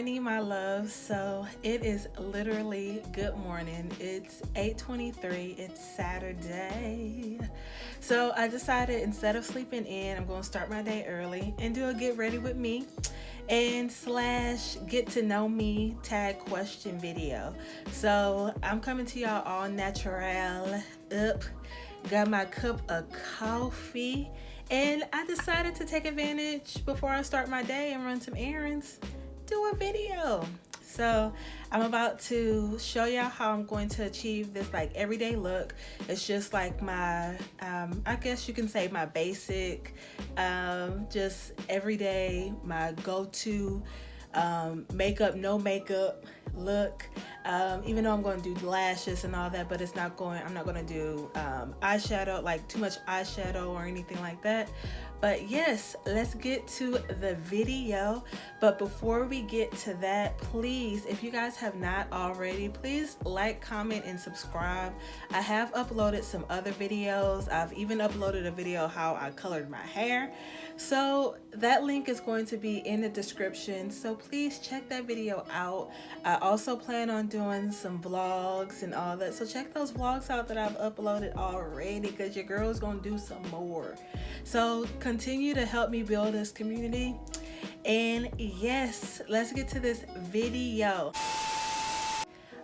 Brittney, my love. So it is literally good morning. It's 8:23. It's Saturday. So I decided instead of sleeping in, I'm going to start my day early and do a get ready with me and / get to know me tag question video. So I'm coming to y'all all natural up. Got my cup of coffee. And I decided to take advantage before I start my day and run some errands, do a video. So I'm about to show y'all how I'm going to achieve this like everyday look. It's just like my, I guess you can say my basic, just everyday, my go-to makeup, no makeup look. Even though I'm going to do lashes and all that, but I'm not going to do eyeshadow, like too much eyeshadow or anything like that. But yes, let's get to the video. But before we get to that, please, if you guys have not already, please like, comment, and subscribe. I have uploaded some other videos. I've even uploaded a video how I colored my hair. So that link is going to be in the description. So please check that video out. I also plan on doing some vlogs and all that. So check those vlogs out that I've uploaded already, because your girl's gonna do some more. So continue to help me build this community. And yes, let's get to this video.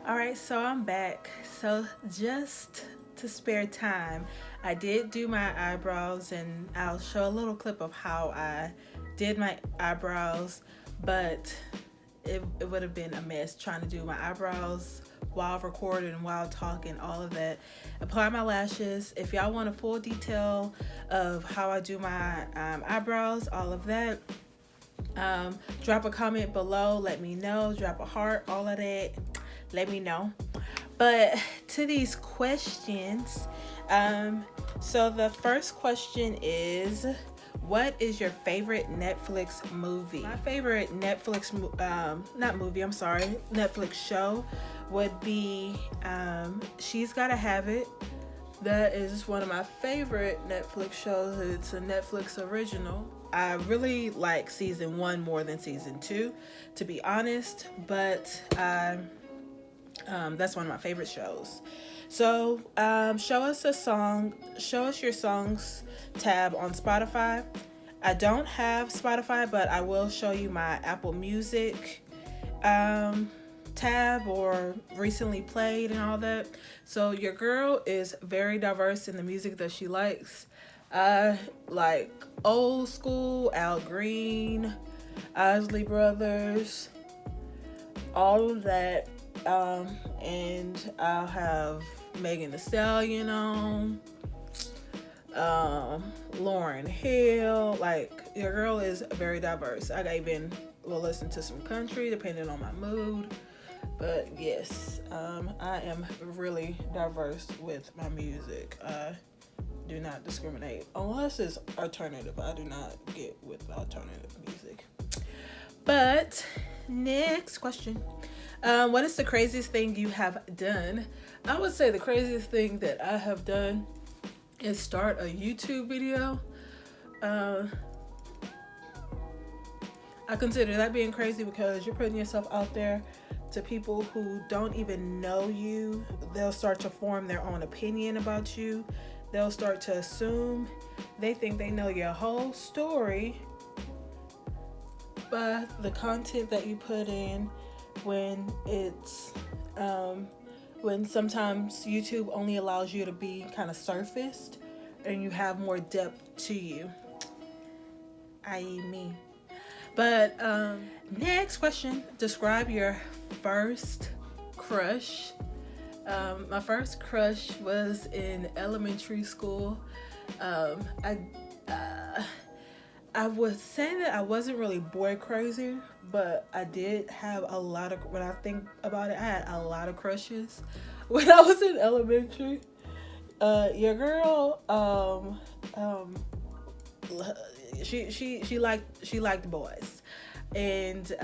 All right, so I'm back. So just to spare time, I did do my eyebrows, and I'll show a little clip of how I did my eyebrows, but it would have been a mess trying to do my eyebrows while recording and while talking, all of that. Apply my lashes. If y'all want a full detail of how I do my eyebrows, all of that, drop a comment below, let me know. Drop a heart, all of that, let me know. But to these questions, so the first question is, what is your favorite Netflix movie? My favorite Netflix Netflix show would be She's Gotta Have It. That is one of my favorite Netflix shows. It's a Netflix original. I really like season 1 more than season 2, to be honest, but that's one of my favorite shows. So show us your songs tab on Spotify. I don't have Spotify, but I will show you my Apple Music tab, or recently played and all that. So your girl is very diverse in the music that she likes. Like old school, Al Green, Isley Brothers, all of that. And I'll have Megan Thee Stallion on, Lauryn Hill. Like, your girl is very diverse. I even will listen to some country depending on my mood. But yes, I am really diverse with my music. I do not discriminate unless it's alternative. I do not get with alternative music. But next question. What is the craziest thing you have done? I would say the craziest thing that I have done is start a YouTube video. I consider that being crazy because you're putting yourself out there to people who don't even know you. They'll start to form their own opinion about you. They'll start to assume. They think they know your whole story by the content that you put in, when it's when sometimes YouTube only allows you to be kind of surfaced and you have more depth to you, i.e. me. But next question, describe your first crush. My first crush was in elementary school. I would say that I wasn't really boy crazy, but I did have a lot of, when I think about it, I had a lot of crushes when I was in elementary. Your girl, she liked boys, and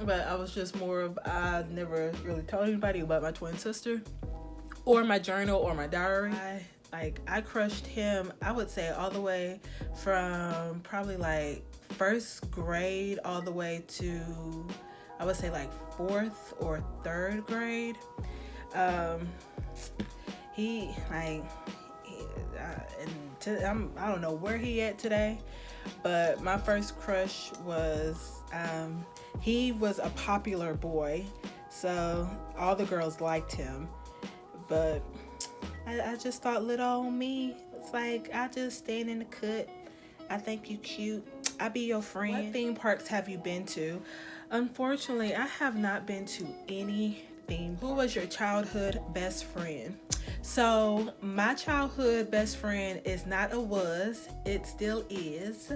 but I was just more of, I never really told anybody about my twin sister or my journal or my diary. I crushed him, I would say, all the way from probably like first grade all the way to I would say like fourth or third grade. Um, he like, I don't know where he at today, but my first crush was, he was a popular boy, so all the girls liked him. But I just thought little old me, it's like, I just stand in the cut. I think you cute. I be your friend. What theme parks have you been to? Unfortunately, I have not been to any theme. Who was your childhood best friend? So my childhood best friend is not a was, it still is.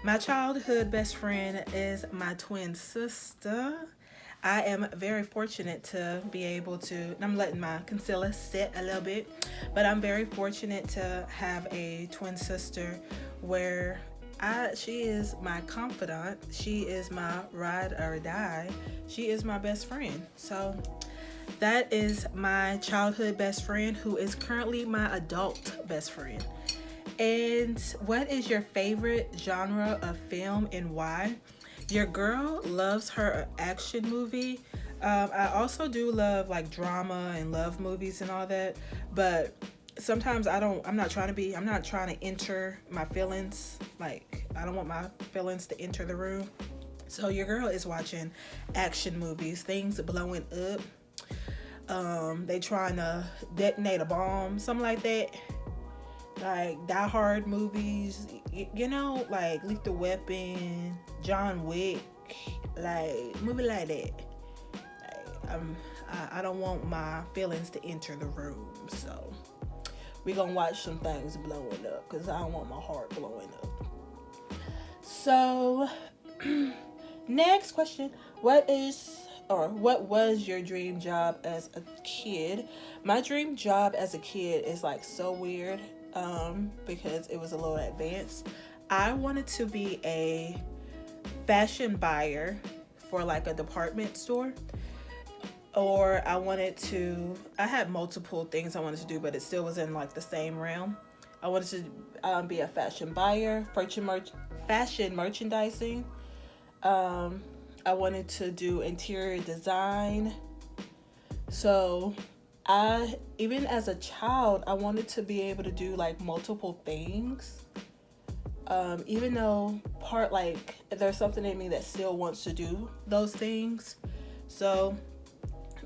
My childhood best friend is my twin sister. I am very fortunate to be able to, and I'm letting my concealer set a little bit, but I'm very fortunate to have a twin sister where she is my confidant. She is my ride or die. She is my best friend. So that is my childhood best friend, who is currently my adult best friend. And what is your favorite genre of film and why? Your girl loves her action movie. I also do love like drama and love movies and all that, but sometimes I'm not trying to enter my feelings. Like, I don't want my feelings to enter the room. So your girl is watching action movies, things blowing up. They trying to detonate a bomb, something like that. Like Die Hard movies, like Lethal Weapon, John Wick, like movie like that. Like, I don't want my feelings to enter the room, so we gonna watch some things blowing up, because I don't want my heart blowing up. So next question, what was your dream job as a kid? My dream job as a kid is like so weird, because it was a little advanced. I wanted to be a fashion buyer for like a department store, or I had multiple things I wanted to do, but it still was in like the same realm. I wanted to be a fashion buyer, fashion merchandising. I wanted to do interior design. So even as a child, I wanted to be able to do like multiple things. Even though there's something in me that still wants to do those things. So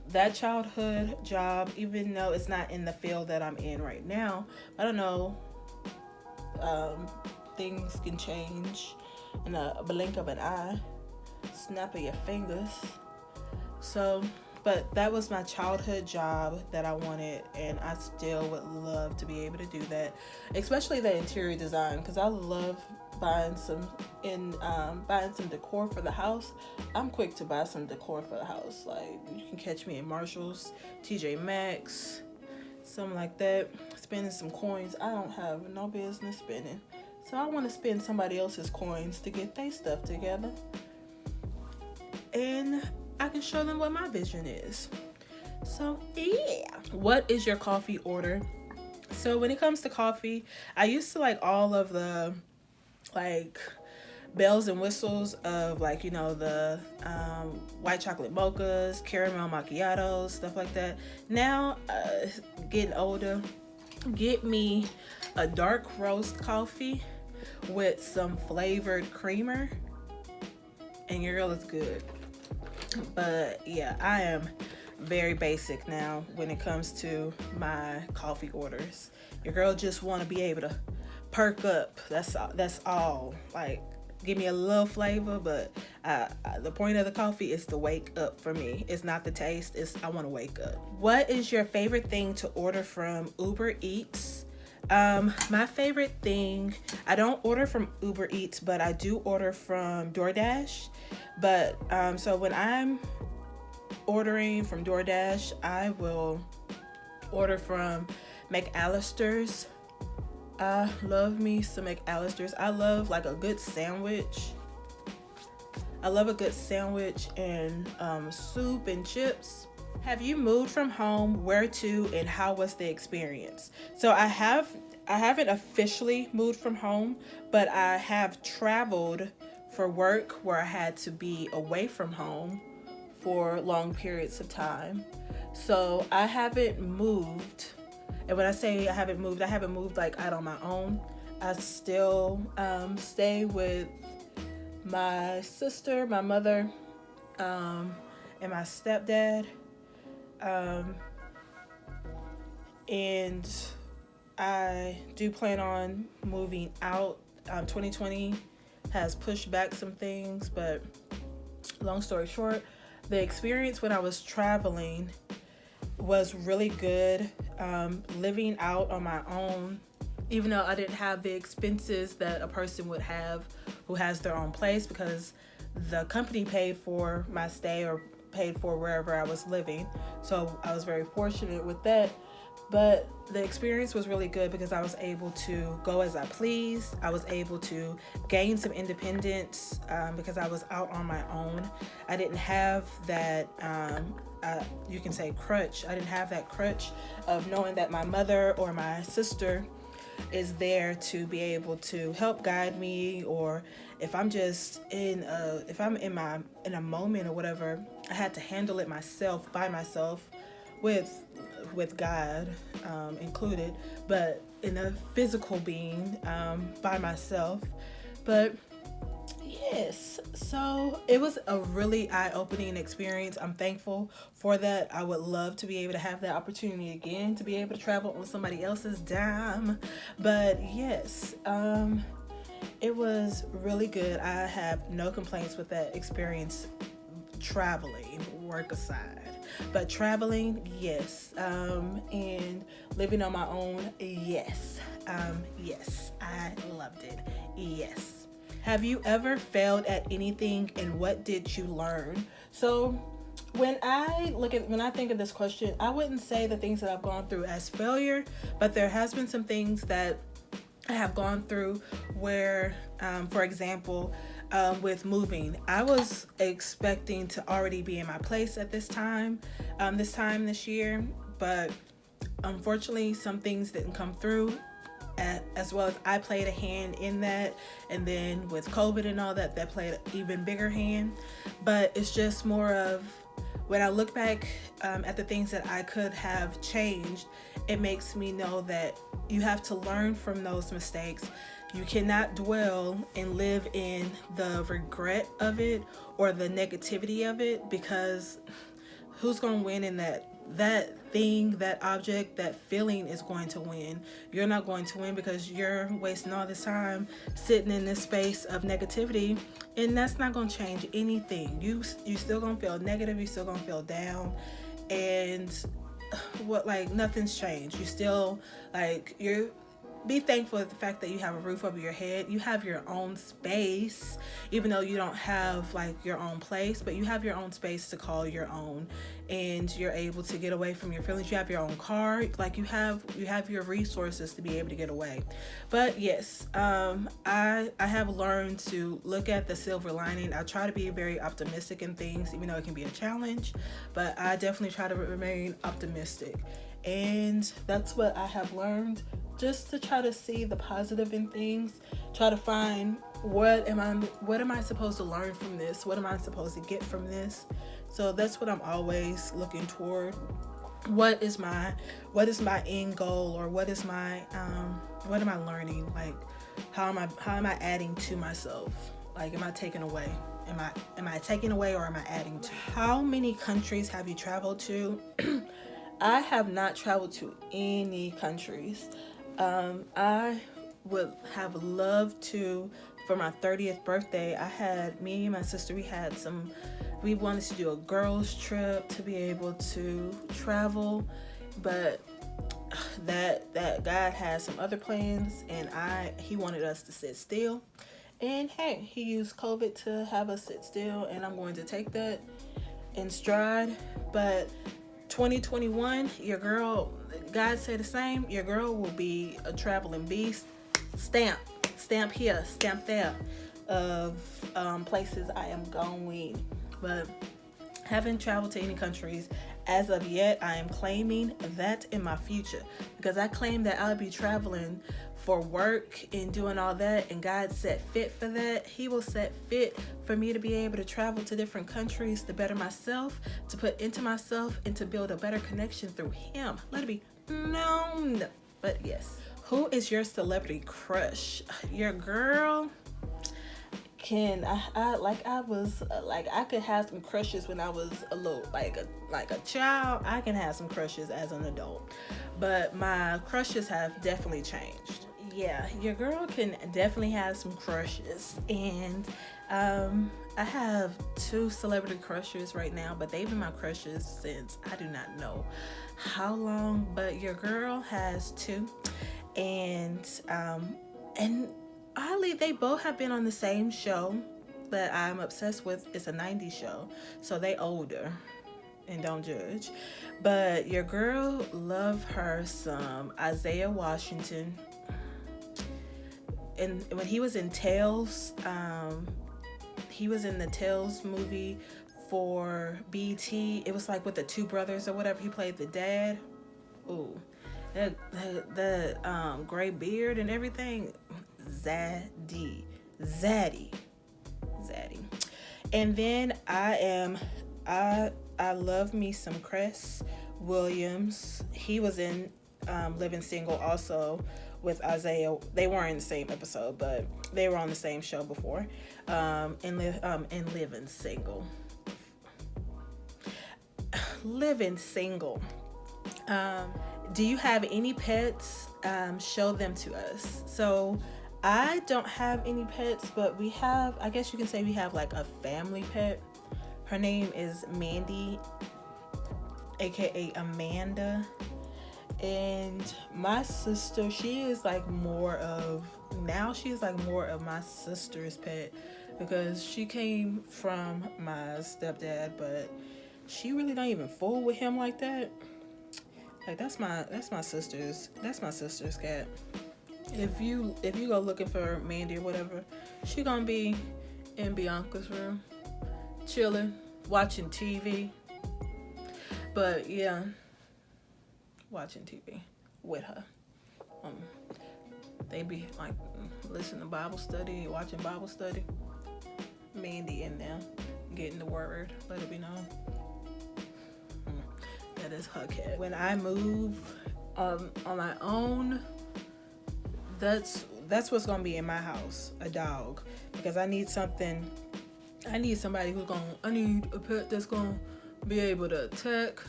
that childhood job, even though it's not in the field that I'm in right now, I don't know, things can change in a blink of an eye, snap of your fingers. So, but that was my childhood job that I wanted, and I still would love to be able to do that, especially the interior design, because I love buying some decor for the house. I'm quick to buy some decor for the house. Like, you can catch me in Marshall's, TJ Maxx, something like that, spending some coins I don't have no business spending. So I want to spend somebody else's coins to get their stuff together, and I can show them what my vision is. So yeah. What is your coffee order? So when it comes to coffee, I used to like all of the like bells and whistles of like, the white chocolate mochas, caramel macchiatos, stuff like that. Now, getting older, get me a dark roast coffee with some flavored creamer, and your girl is good. But yeah, I am very basic now when it comes to my coffee orders. Your girl just want to be able to perk up. That's all. Like, give me a little flavor, but the point of the coffee is to wake up for me. It's not the taste. I want to wake up. What is your favorite thing to order from Uber Eats? My favorite thing, I don't order from Uber Eats, but I do order from DoorDash. But so when I'm ordering from DoorDash, I will order from McAllister's. I love me some McAllister's. I love like a good sandwich. I love a good sandwich and soup and chips. Have you moved from home? Where to, and how was the experience? So I haven't officially moved from home, but I have traveled for work where I had to be away from home for long periods of time. So I haven't moved. And when I say I haven't moved like out on my own. I still stay with my sister, my mother, and my stepdad. And I do plan on moving out. 2020 has pushed back some things, but long story short, the experience when I was traveling was really good. Living out on my own, even though I didn't have the expenses that a person would have who has their own place, because the company paid for my stay or paid for wherever I was living. So I was very fortunate with that. But the experience was really good because I was able to go as I pleased. I was able to gain some independence because I was out on my own. I didn't have that, you can say crutch. I didn't have that crutch of knowing that my mother or my sister is there to be able to help guide me, or if I'm just in a moment or whatever, I had to handle it myself by myself with God included, but in a physical being by myself. But yes, so it was a really eye-opening experience. I'm thankful for that. I would love to be able to have that opportunity again, to be able to travel on somebody else's dime. But yes, it was really good. I have no complaints with that experience, traveling, work aside. But traveling, yes. And living on my own, yes. Yes, I loved it. Yes. Have you ever failed at anything, and what did you learn? So when I think of this question, I wouldn't say the things that I've gone through as failure, but there has been some things that I have gone through where, for example, with moving, I was expecting to already be in my place at this time this year, but unfortunately some things didn't come through, as well as I played a hand in that, and then with COVID and all that played an even bigger hand. But it's just more of, when I look back at the things that I could have changed, it makes me know that you have to learn from those mistakes. You cannot dwell and live in the regret of it or the negativity of it, because who's going to win in that thing, that object, that feeling is going to win. You're not going to win, because you're wasting all this time sitting in this space of negativity, and that's not going to change anything. You still going to feel negative, you still going to feel down, and nothing's changed. You still be thankful for the fact that you have a roof over your head. You have your own space, even though you don't have your own place, but you have your own space to call your own, and you're able to get away from your feelings. You have your own car, you have your resources to be able to get away. But yes, I have learned to look at the silver lining. I try to be very optimistic in things, even though it can be a challenge, but I definitely try to remain optimistic. And that's what I have learned, just to try to see the positive in things, try to find what am I supposed to learn from this? What am I supposed to get from this? So that's what I'm always looking toward. What is my end goal, or what am I learning? How am I adding to myself? Am I taking away? Am I taking away, or am I adding to? How many countries have you traveled to? I have not traveled to any countries. I would have loved to, for my 30th birthday, me and my sister, we wanted to do a girls trip to be able to travel, but that God had some other plans, and he wanted us to sit still. And hey, he used COVID to have us sit still, and I'm going to take that in stride. But 2021, your girl, God said the same, your girl will be a traveling beast. Stamp here, stamp there, of places I am going. But Haven't traveled to any countries as of yet. I am claiming that in my future, because I claim that I'll be traveling for work and doing all that, and God set fit for that. He will set fit for me to be able to travel to different countries to better myself, to put into myself, and to build a better connection through him. Let it be known. But yes, who is your celebrity crush? Your girl can I could have some crushes when I was a little like a child. I can have some crushes as an adult, but my crushes have definitely changed. Yeah, your girl can definitely have some crushes, and I have 2 celebrity crushes right now, but they've been my crushes since I do not know how long. But your girl has 2, and oddly, they both have been on the same show that I'm obsessed with. It's a 90s show, so they older, and don't judge. But your girl love her some Isaiah Washington. And when he was in Tales, he was in the Tales movie for BT. It was like with the 2 brothers or whatever. He played the dad. Ooh, the gray beard and everything. Zaddy. And then I love me some Cress Williams. He was in Living Single also with Isaiah. They weren't in the same episode, but they were on the same show before. In Living Single. Living Single. Do you have any pets? Show them to us. So I don't have any pets, but we have, I guess you can say we have like a family pet. Her name is Mandy, aka Amanda. And my sister, she's like more of my sister's pet, because she came from my stepdad, but she really don't even fool with him like that. Like that's my sister's cat. If you go looking for Mandy or whatever, she gonna be in Bianca's room, chilling, watching TV. But yeah, watching TV with her. They be like listening to Bible study, watching Bible study. Mandy in there, getting the word. Let it be known. That is her cat. When I move on my own, that's what's gonna be in my house, a dog, because I need somebody I need a pet that's gonna be able to attack.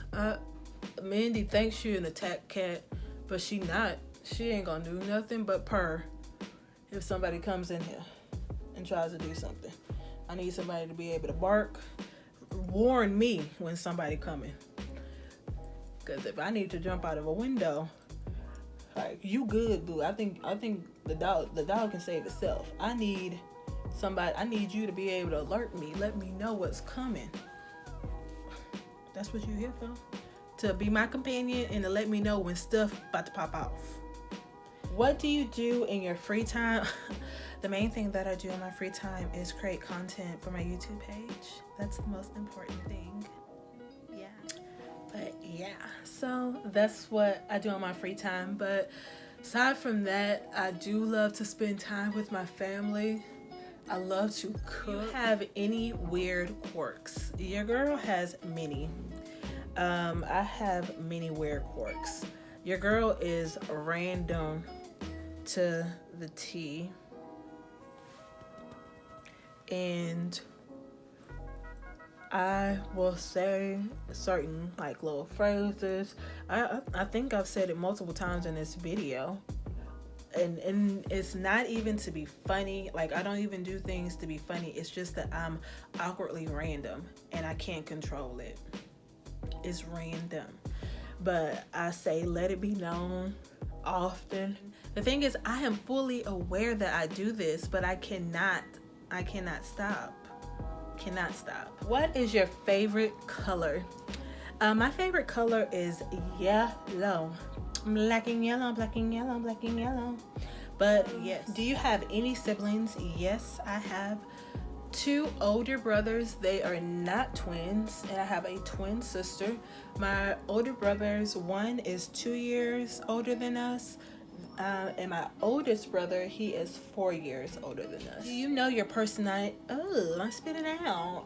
Mandy thinks she an attack cat, but she ain't gonna do nothing but purr if somebody comes in here and tries to do something. I need somebody to be able to bark, warn me when somebody coming. Because if I need to jump out of a window, like, you good, boo. I think the dog can save itself. I need you to be able to alert me, let me know what's coming. That's what you're here for. To be my companion and to let me know when stuff about to pop off. What do you do in your free time? The main thing that I do in my free time is create content for my YouTube page. That's the most important thing. But yeah, so that's what I do on my free time. But aside from that, I do love to spend time with my family. I love to cook. Do you have any weird quirks? Your girl has many. I have many weird quirks. Your girl is random to the T. And I will say certain like little phrases. I think I've said it multiple times in this video. And it's not even to be funny. Like, I don't even do things to be funny. It's just that I'm awkwardly random and I can't control it. It's random. But I say let it be known often. The thing is, I am fully aware that I do this, but I cannot stop. Cannot stop. What is your favorite color? My favorite color is yellow. Black and yellow, black and yellow, black and yellow. But yes. Do you have any siblings? Yes, I have two older brothers. They are not twins, and I have a twin sister. My older brothers, one is 2 years older than us, and my oldest brother, he is 4 years older than us. Do you know your personality? Oh, I'm spitting out.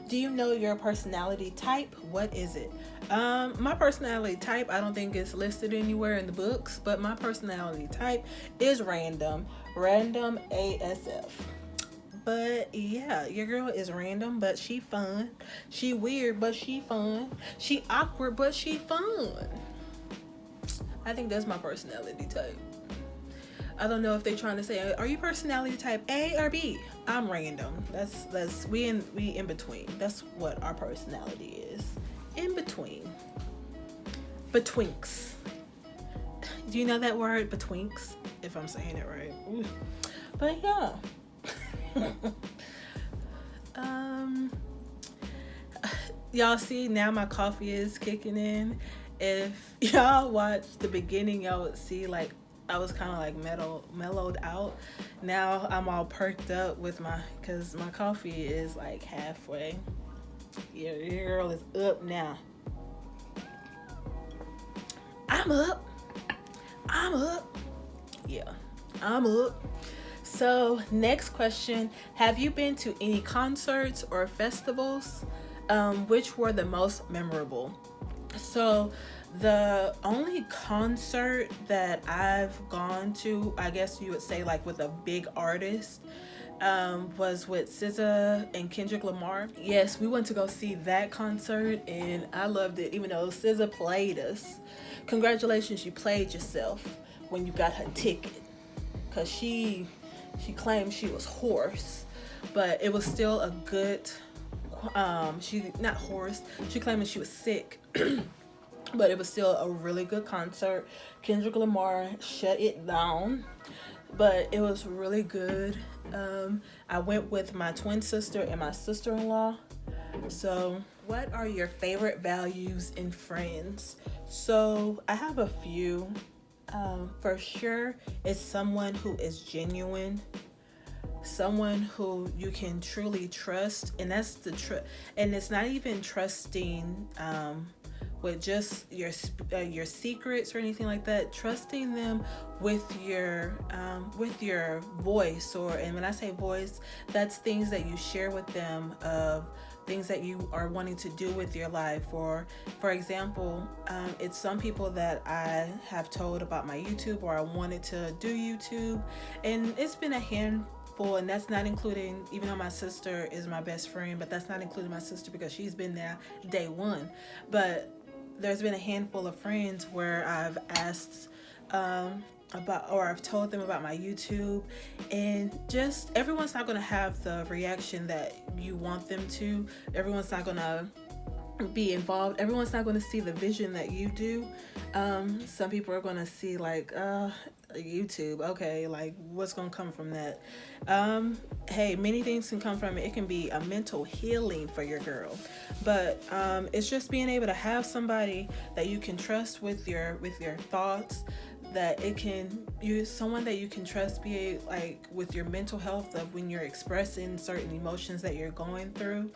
Do you know your personality type? What is it? My personality type, I don't think it's listed anywhere in the books, but my personality type is random ASF. But yeah, your girl is random, but she fun. She weird, but she fun. She awkward, but she fun. I think that's my personality type. I don't know if they're trying to say, are you personality type A or B? I'm random. That's we in between. That's what our personality is. In between. Betwinks. Do you know that word? Betwinks? If I'm saying it right. Ooh. But yeah. Y'all see now my coffee is kicking in. If y'all watch the beginning, y'all would see like I was kind of like mellowed out. Now I'm all perked up with cause my coffee is like halfway. Yeah, your girl is up now. I'm up. Yeah, I'm up. So next question, have you been to any concerts or festivals? Which were the most memorable? So the only concert that I've gone to, I guess you would say like with a big artist, was with SZA and Kendrick Lamar. Yes, we went to go see that concert and I loved it, even though SZA played us. Congratulations, you played yourself when you got her ticket, because she claimed she was hoarse, but it was still a good, she claimed that she was sick, but it was still a really good concert. Kendrick Lamar shut it down, but it was really good. I went with my twin sister and my sister-in-law. So what are your favorite values in friends? So I have a few. For sure, it's someone who is genuine, someone who you can truly trust, and that's and it's not even trusting with just your secrets or anything like that. Trusting them with your voice, and when I say voice, that's things that you share with them, of things that you are wanting to do with your life. Or for example, it's some people that I have told about my YouTube, or I wanted to do YouTube, and it's been a handful, and that's not including, even though my sister is my best friend, but that's not including my sister because she's been there day one. But there's been a handful of friends where I've asked about, or I've told them about my YouTube, and just everyone's not going to have the reaction that you want them to. Everyone's not going to be involved. Everyone's not going to see the vision that you do. Some people are going to see like YouTube, okay, like what's going to come from that? Hey, many things can come from it. It can be a mental healing for your girl, but it's just being able to have somebody that you can trust with your thoughts, that someone that you can trust, be like with your mental health, of when you're expressing certain emotions that you're going through.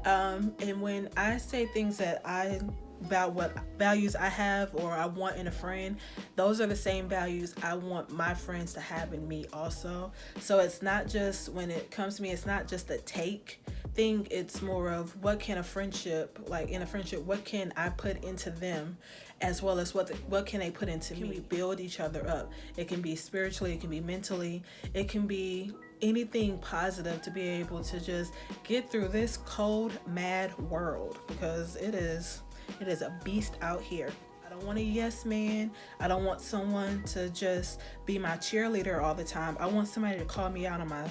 And when I say things about what values I have or I want in a friend, those are the same values I want my friends to have in me also. So it's not just, when it comes to me, it's not just a take thing. It's more of what can a friendship, like in a friendship, what can I put into them, as well as what can they put into me. We build each other up. It can be spiritually, it can be mentally, it can be anything positive, to be able to just get through this cold, mad world, because it is a beast out here. I don't want a yes man. I don't want someone to just be my cheerleader all the time. I want somebody to call me out of my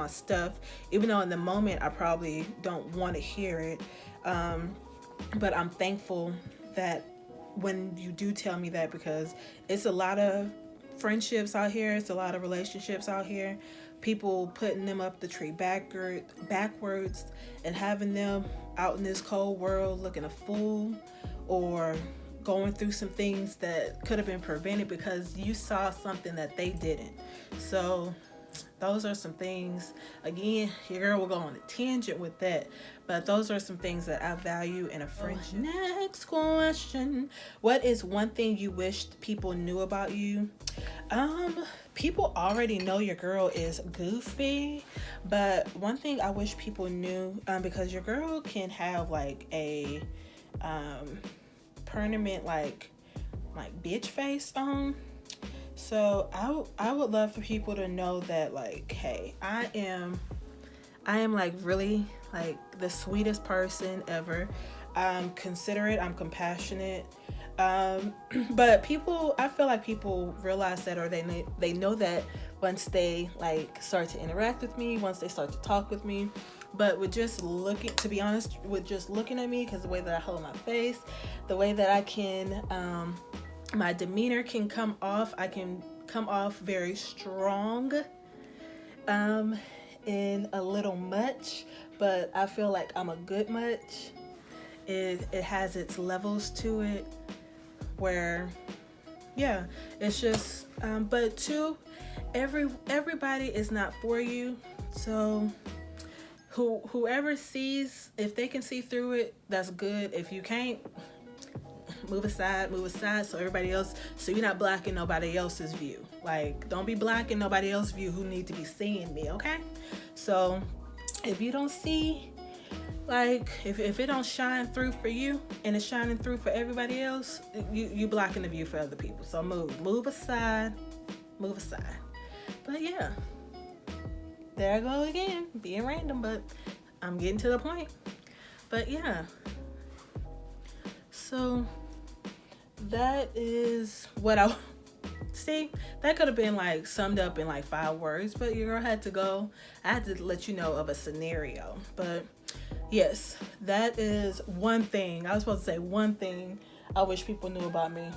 stuff, even though in the moment I probably don't want to hear it. But I'm thankful that when you do tell me that, because it's a lot of friendships out here, it's a lot of relationships out here, people putting them up the tree backwards and having them out in this cold world looking a fool, or going through some things that could have been prevented because you saw something that they didn't. So those are some things. Again, your girl will go on a tangent with that, but those are some things that I value in a friendship. Next question: what is one thing you wished people knew about you? People already know your girl is goofy, but one thing I wish people knew, because your girl can have like a permanent like bitch face on. So I would love for people to know that, like, hey, I am like really like the sweetest person ever. I'm considerate, I'm compassionate. But I feel like people realize that, or they know that once they like start to interact with me, once they start to talk with me. But with just looking, to be honest, with just looking at me, because the way that I hold my face, the way that I can, my demeanor can come off. I can come off very strong, and a little much, but I feel like I'm a good much. It has its levels to it, where, yeah, it's just, but too, everybody is not for you. So whoever sees, if they can see through it, that's good. If you can't, move aside so everybody else, so you're not blocking nobody else's view. Like, don't be blocking nobody else's view who need to be seeing me, okay? So if you don't see, like, if it don't shine through for you and it's shining through for everybody else, you blocking the view for other people. So move aside. But yeah, there I go again, being random, but I'm getting to the point. But yeah, so that is what I see. That could have been like summed up in like 5 words, but your girl had to I had to let you know of a scenario. But yes, that is one thing. I was supposed to say one thing I wish people knew about me.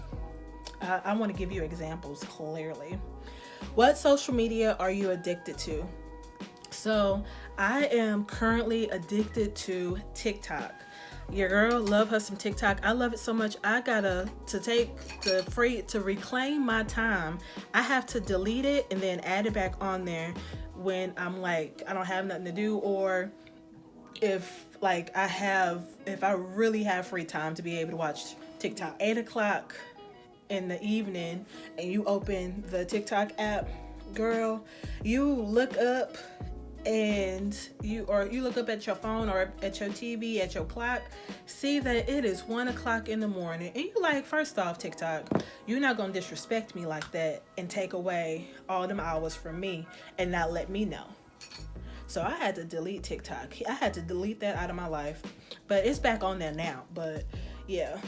I want to give you examples clearly. What social media are you addicted to? So I am currently addicted to TikTok. Your girl love her some TikTok. I love it so much. I gotta to reclaim my time. I have to delete it and then add it back on there when I'm like, I don't have nothing to do, or if I really have free time to be able to watch TikTok. 8:00 in the evening and you open the TikTok app, girl, you look up and you look up at your phone or at your TV, at your clock, see that it is 1:00 in the morning, and you like, first off, TikTok, you're not gonna disrespect me like that and take away all them hours from me and not let me know. So I had to delete TikTok. I had to delete that out of my life, but it's back on there now. But yeah,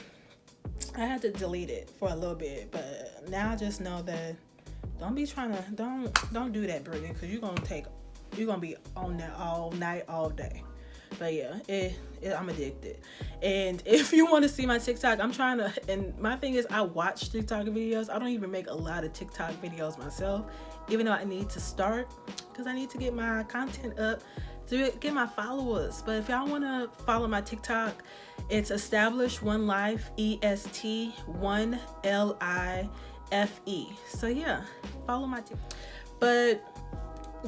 I had to delete it for a little bit, but now I just know that don't do that, Brittney, because you're gonna be on there all night, all day. But yeah, I'm addicted. And if you want to see my TikTok, and my thing is, I watch TikTok videos. I don't even make a lot of TikTok videos myself, even though I need to start, because I need to get my content up to get my followers. But if y'all want to follow my TikTok, it's Established One Life, EST1LIFE. So yeah, follow my TikTok. But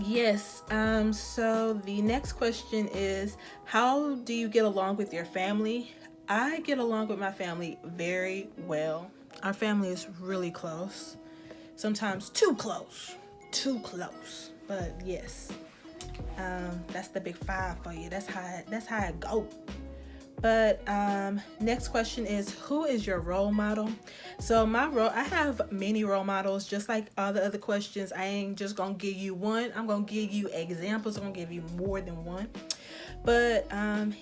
yes, so the next question is, how do you get along with your family? I get along with my family very well. Our family is really close. Sometimes too close. But yes, that's the big 5 for you. That's how it go. But next question is, who is your role model? So I have many role models, just like all the other questions. I ain't just gonna give you one. I'm gonna give you examples. I'm gonna give you more than one. But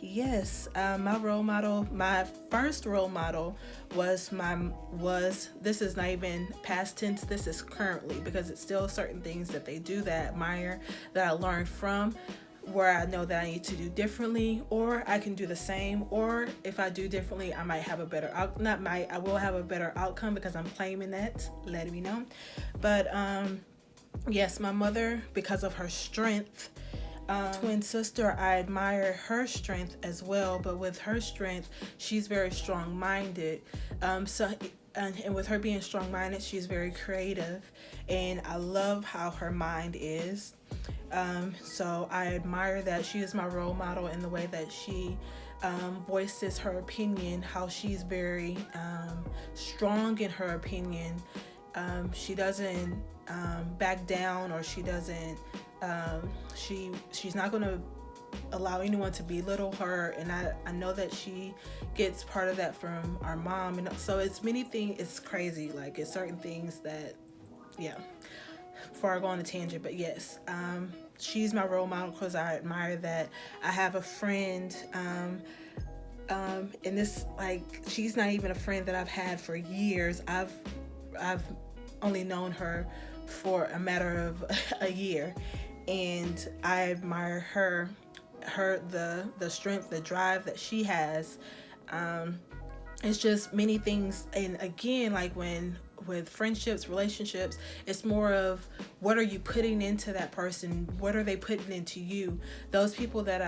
yes, my first role model was this is not even past tense, this is currently, because it's still certain things that they do that I admire, that I learned from, where I know that I need to do differently, or I can do the same, or if I do differently, I might have a better I will have a better outcome, because I'm claiming that, letting me know. But yes, my mother, because of her strength, twin sister, I admire her strength as well, but with her strength, she's very strong-minded. So and with her being strong-minded, she's very creative, and I love how her mind is. So I admire that she is my role model in the way that she voices her opinion, how she's very strong in her opinion. She doesn't back down, or she doesn't she's not going to allow anyone to belittle her, and I know that she gets part of that from our mom. And so it's many things. It's crazy, like it's certain things that, yeah, before I go on a tangent, but yes, she's my role model because I admire that. I have a friend, and this, like, she's not even a friend that I've had for years. I've only known her for a matter of a year, and I admire her the strength, the drive that she has. It's just many things. And again, like with friendships, relationships, it's more of what are you putting into that person, what are they putting into you. Those people that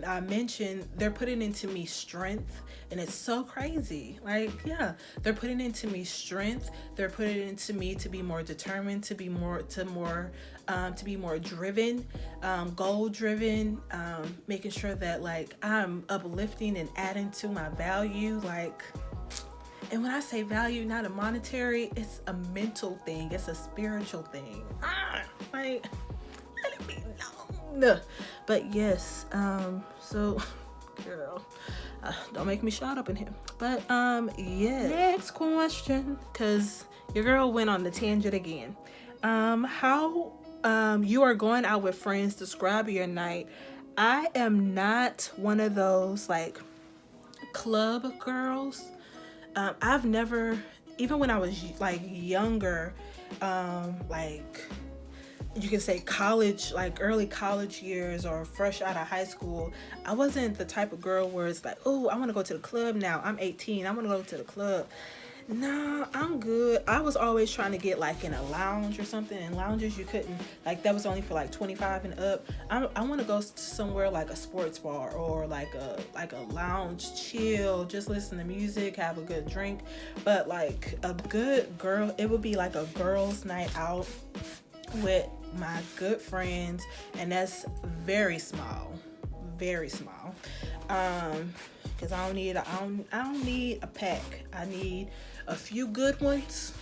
I mentioned, they're putting into me strength, and it's so crazy. Like, yeah, they're putting into me strength. They're putting into me to be more determined, to be more driven, goal driven, making sure that, like, I'm uplifting and adding to my value. Like, and when I say value, not a monetary, it's a mental thing. It's a spiritual thing. Like, let it be known. But yes, so, girl, don't make me shut up in here. But yeah. Next question, because your girl went on the tangent again. How you are going out with friends, describe your night. I am not one of those, like, club girls. I've never, even when I was like younger, like you can say college, like early college years or fresh out of high school, I wasn't the type of girl where it's like, oh, I want to go to the club now. I'm 18. I want to go to the club. Nah, I'm good. I was always trying to get like in a lounge or something. In lounges, you couldn't, like, that was only for like 25 and up. I want to go to somewhere like a sports bar or like a lounge, chill, just listen to music, have a good drink. But like a good girl, it would be like a girls' night out with my good friends, and that's very small, very small. Because I don't need a pack. I need a few good ones.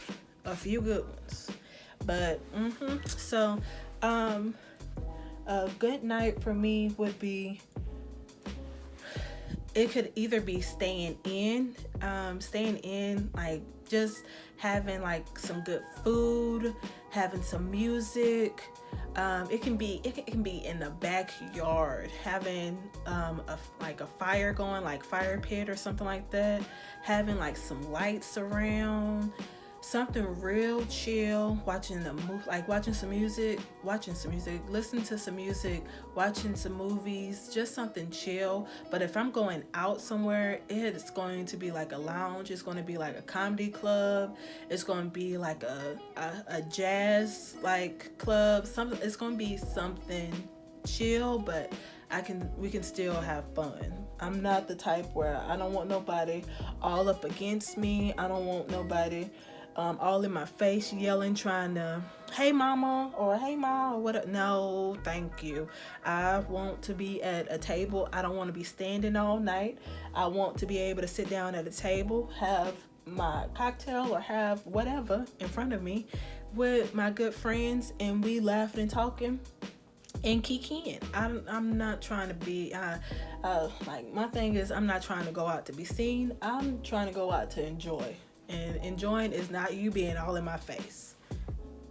But so a good night for me would be, it could either be staying in, like just having like some good food, having some music. It can be in the backyard, having a fire going, like fire pit or something like that, having like some lights around, something real chill, watching some music, listening to some music, watching some movies, just something chill. But if I'm going out somewhere, it's going to be like a lounge, it's going to be like a comedy club, it's going to be like a jazz like club, something. It's going to be something chill, but we can still have fun. I'm not the type where I don't want nobody all up against me. I don't want nobody all in my face yelling, trying to, hey mama, or hey ma, or what. No, thank you. I want to be at a table. I don't want to be standing all night. I want to be able to sit down at a table, have my cocktail or have whatever in front of me with my good friends, and we laughing and talking and kikiing. I'm not trying to be like, my thing is, I'm not trying to go out to be seen. I'm trying to go out to enjoy. And enjoying is not you being all in my face.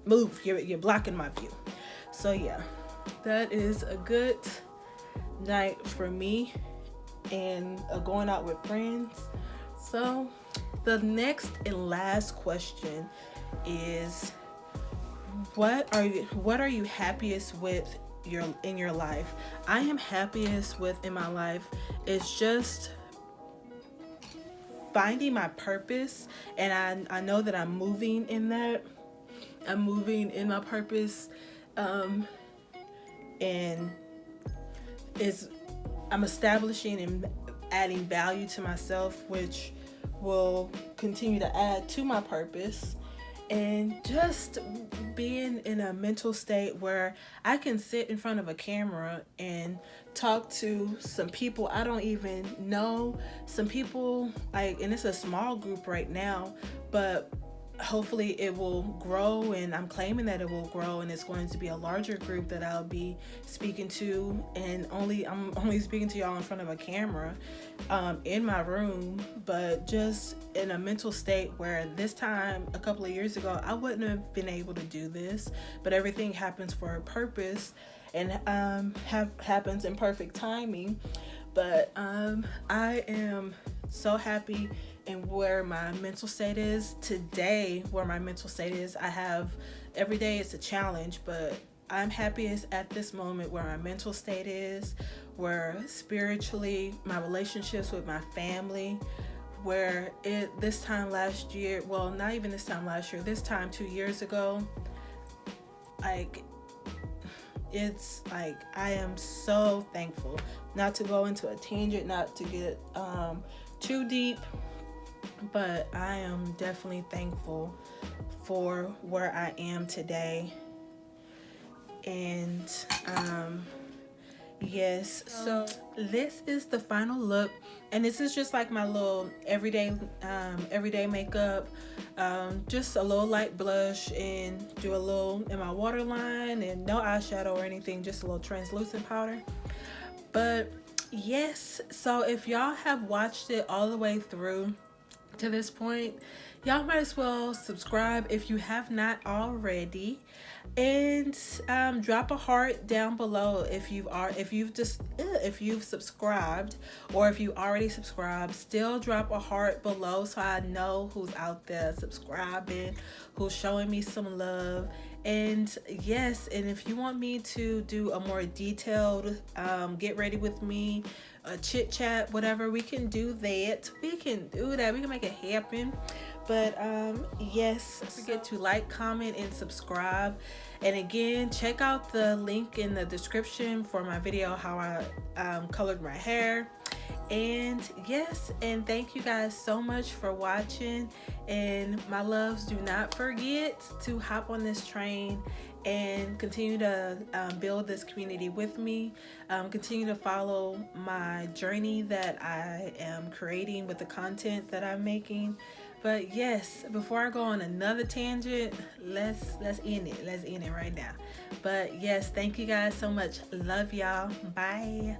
Move, you're blocking my view. So yeah, that is a good night for me, and going out with friends. So the next and last question is, what are you happiest with in your life? I am happiest with in my life is just finding my purpose, and I know that I'm moving in that. I'm moving in my purpose, and I'm establishing and adding value to myself, which will continue to add to my purpose. And just being in a mental state where I can sit in front of a camera and talk to some people I don't even know, some people like, and it's a small group right now, but hopefully it will grow, and I'm claiming that it will grow, and it's going to be a larger group that I'll be speaking to. And I'm only speaking to y'all in front of a camera, in my room, but just in a mental state where this time a couple of years ago I wouldn't have been able to do this, but everything happens for a purpose, and happens in perfect timing. But I am so happy and where my mental state is today. Where my mental state is, I have every day it's a challenge, but I'm happiest at this moment where my mental state is, where spiritually my relationships with my family, where this time last year, well, not even this time last year, this time 2 years ago, like, it's like I am so thankful. Not to go into a tangent, not to get too deep, but I am definitely thankful for where I am today. And yes, so this is the final look, and this is just like my little everyday makeup. Just a little light blush, and do a little in my waterline, and no eyeshadow or anything, just a little translucent powder. But yes, so if y'all have watched it all the way through to this point, y'all might as well subscribe if you have not already, and drop a heart down below if you've subscribed, or if you already subscribed, still drop a heart below so I know who's out there subscribing, who's showing me some love. And yes, and if you want me to do a more detailed get ready with me, a chit chat, whatever, we can do that. We can make it happen. But yes, don't forget to like, comment, and subscribe. And again, check out the link in the description for my video how I colored my hair. And yes, and thank you guys so much for watching. And my loves, do not forget to hop on this train and continue to build this community with me. Continue to follow my journey that I am creating with the content that I'm making. But yes, before I go on another tangent, let's end it. Let's end it right now. But yes, thank you guys so much. Love y'all. Bye.